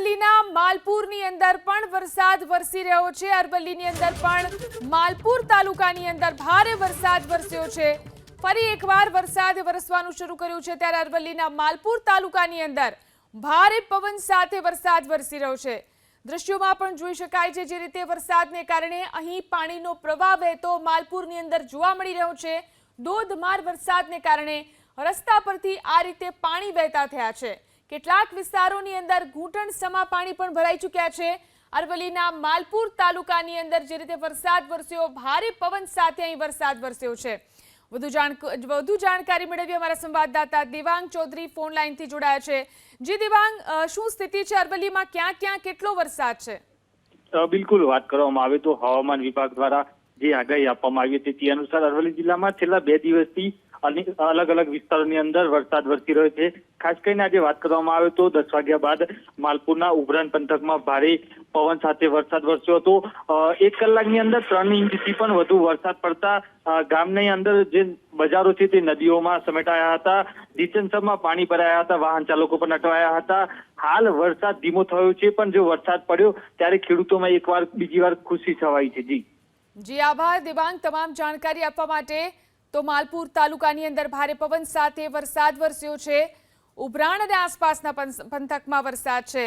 અરવલ્લીના માલપુરની અંદર પણ વરસાદ વરસી રહ્યો છે। અરવલ્લીની અંદર પણ માલપુર તાલુકાની અંદર ભારે વરસાદ વરસ્યો છે। ફરી એકવાર વરસાદ વરસવાનું શરૂ કર્યું છે ત્યારે અરવલ્લીના માલપુર તાલુકાની અંદર ભારે પવન સાથે વરસાદ વરસી રહ્યો છે। દ્રશ્યોમાં પણ જોઈ શકાય છે જે રીતે વરસાદને કારણે અહીં પાણીનો પ્રવાહ વહેતો માલપુરની અંદર જોવા મળી રહ્યો છે। ધોધમાર વરસાદને કારણે રસ્તા પરથી આ રીતે પાણી વહેતા થયા છે। કેટલાક વિસ્તારોની અંદર ઘૂંટણ સમા પાણી પણ ભરાઈ ચૂક્યા છે। અરવલ્લીના માલપુર તાલુકાની અંદર જે રીતે વરસાદ વરસ્યો, ભારે પવન સાથે અહીં વરસાદ વરસ્યો છે। વધુ જાણકારી મેળવી અમારા સંવાદદાતા દેવાંગ ચૌધરી ફોન લાઈનથી જોડાયા છે। જી દેવાંગ, શું સ્થિતિ છે અરવલ્લીમાં? ક્યાં ક્યાં કેટલો વરસાદ છે? બિલકુલ, વાત કરવામાં આવે તો હવામાન વિભાગ દ્વારા જે આગાહી આપવામાં આવી હતી તે અનુસાર અરવલ્લી જિલ્લામાં છેલ્લા 2 દિવસથી અલગ અલગ વિસ્તારોની અંદર વરસાદ વરસી રહ્યો છે। ખાસ કરીને આજે વાત કરવામાં આવે તો 10 વાગ્યા બાદ માલપુરના ઉભરાન પંથકમાં ભારે પવન સાથે વરસાદ વરસ્યો હતો। 1 કલાકની અંદર 3 ઇંચથી પણ વધુ વરસાદ પડતા ગામની અંદર જે બજારો છે તે નદીઓમાં સમેટાયા હતા। ડીસન્સરમાં પાણી ભરાયા હતા, વાહન ચાલકો પણ અટવાયા હતા। હાલ વરસાદ ધીમો થયો છે, પણ જો વરસાદ પડ્યો ત્યારે ખેડૂતોમાં બીજી વાર ખુશી છવાઈ છે। જી આભાર દેવાંગ, તમામ જાણકારી આપવા માટે। તો માલપુર તાલુકાની અંદર ભારે પવન સાથે વરસાદ વરસ્યો છે। ઉભરાણ અને આસપાસના પંથકમાં વરસાદ છે।